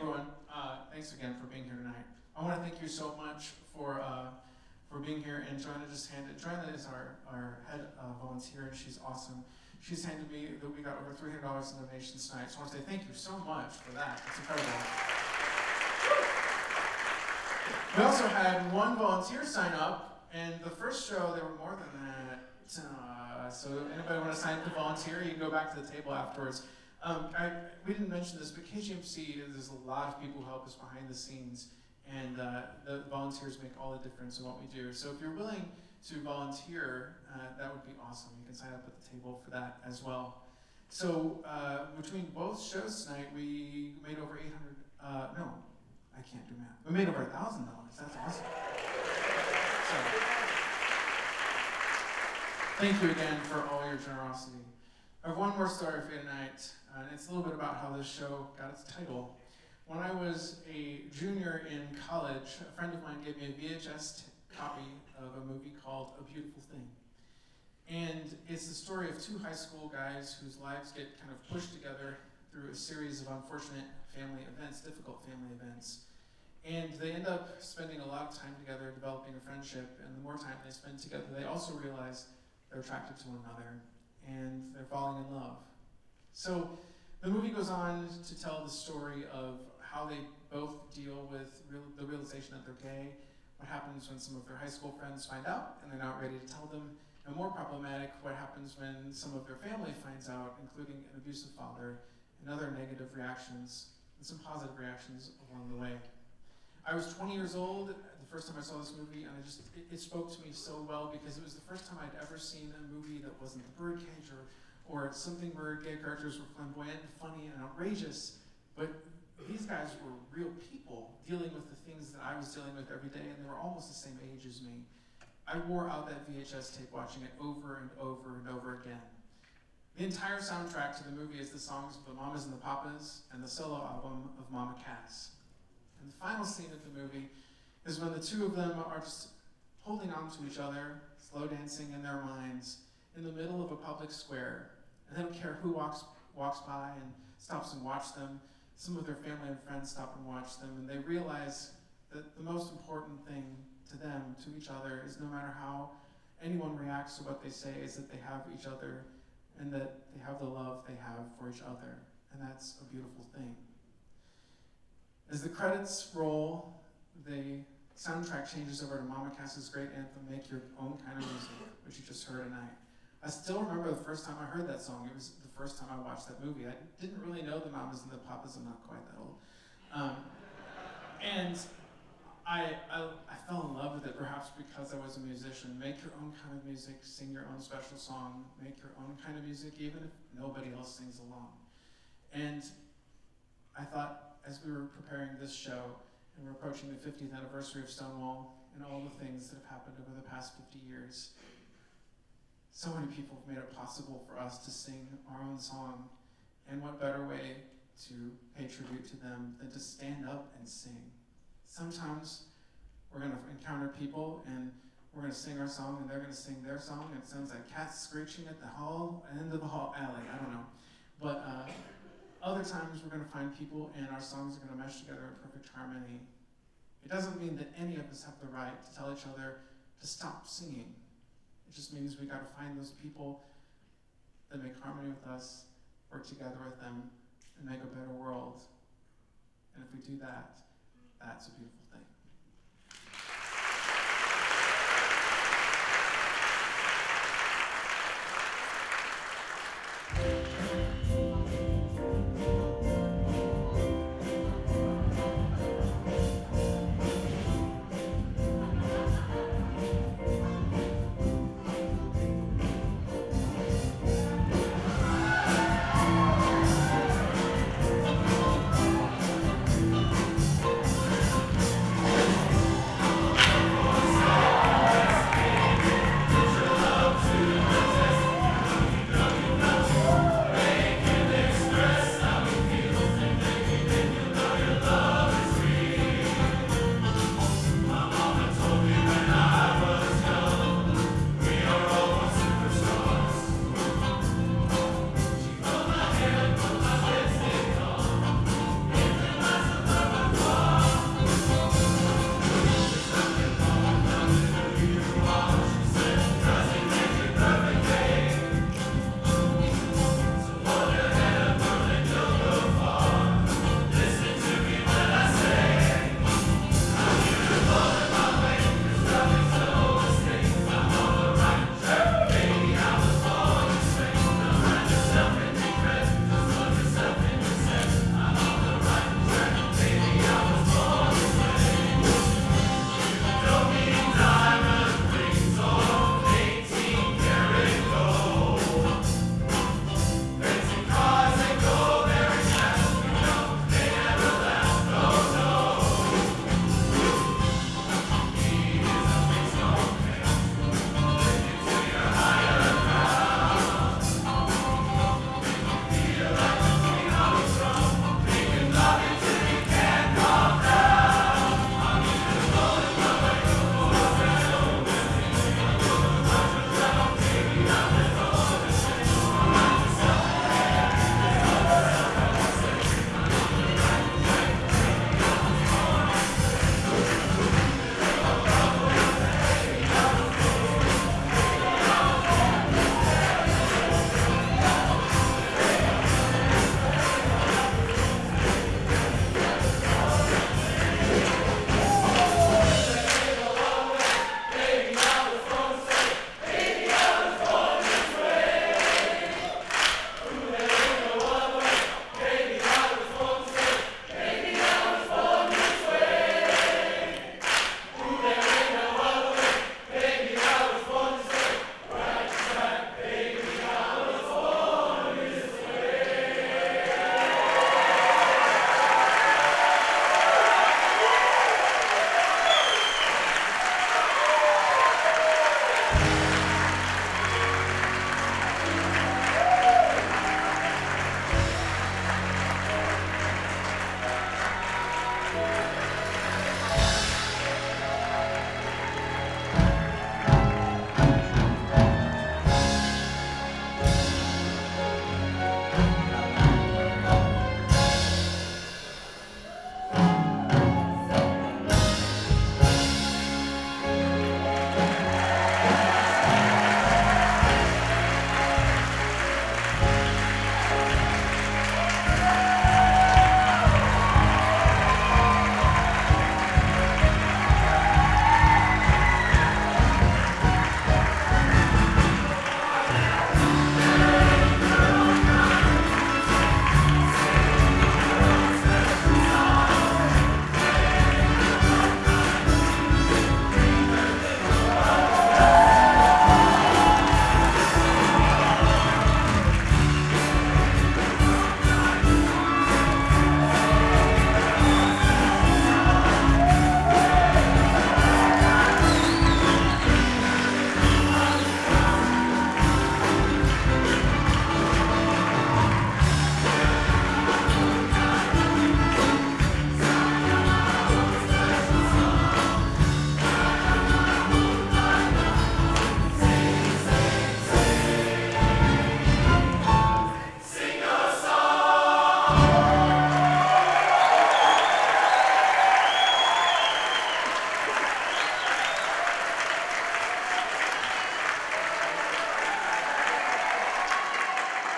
everyone. Thanks again for being here tonight. I want to thank you so much for being here. And Joanna is our head volunteer, and she's awesome. She's handed me that we got over $300 in donations tonight. So I want to say thank you so much for that. It's incredible. We also had one volunteer sign up, and the first show there were more than that. So anybody want to sign up to volunteer? You can go back to the table afterwards. We didn't mention this, but KGMC, there's a lot of people who help us behind the scenes, and the volunteers make all the difference in what we do. So if you're willing to volunteer, that would be awesome. You can sign up at the table for that as well. So between both shows tonight, we made over 800, no, I can't do math. We made over $1,000. That's awesome. So, thank you again for all your generosity. I have one more story for you tonight, and it's a little bit about how this show got its title. When I was a junior in college, a friend of mine gave me a VHS copy of a movie called A Beautiful Thing. And it's the story of two high school guys whose lives get kind of pushed together through a series of unfortunate family events, difficult family events. And they end up spending a lot of time together, developing a friendship, and the more time they spend together, they also realize they're attracted to one another, and they're falling in love. So the movie goes on to tell the story of how they both deal with the realization that they're gay, what happens when some of their high school friends find out and they're not ready to tell them, and more problematic, what happens when some of their family finds out, including an abusive father, and other negative reactions, and some positive reactions along the way. I was 20 years old the first time I saw this movie, and it spoke to me so well because it was the first time I'd ever seen a movie that wasn't The Birdcage or something where gay characters were flamboyant and funny and outrageous, but these guys were real people dealing with the things that I was dealing with every day, and they were almost the same age as me. I wore out that VHS tape watching it over and over and over again. The entire soundtrack to the movie is the songs of the Mamas and the Papas and the solo album of Mama Cass. And the final scene of the movie is when the two of them are just holding on to each other, slow dancing in their minds, in the middle of a public square. And they don't care who walks by and stops and watch them. Some of their family and friends stop and watch them, and they realize that the most important thing to them, to each other, is no matter how anyone reacts to what they say, is that they have each other and that they have the love they have for each other. And that's a beautiful thing. As the credits roll, the soundtrack changes over to Mama Cass's great anthem, Make Your Own Kind of Music, which you just heard tonight. I still remember the first time I heard that song. It was the first time I watched that movie. I didn't really know the Mamas and the Papas. I'm not quite that old. And I fell in love with it, perhaps because I was a musician. Make your own kind of music, sing your own special song, make your own kind of music, even if nobody else sings along. And I thought, as we were preparing this show, and we're approaching the 50th anniversary of Stonewall, and all the things that have happened over the past 50 years, so many people have made it possible for us to sing our own song, and what better way to pay tribute to them than to stand up and sing. Sometimes we're going to encounter people and we're going to sing our song and they're going to sing their song, and it sounds like cats screeching at the end of the hall alley, I don't know. But other times we're going to find people and our songs are going to mesh together in perfect harmony. It doesn't mean that any of us have the right to tell each other to stop singing. It just means we got to find those people that make harmony with us, work together with them, and make a better world. And if we do that, that's a beautiful thing.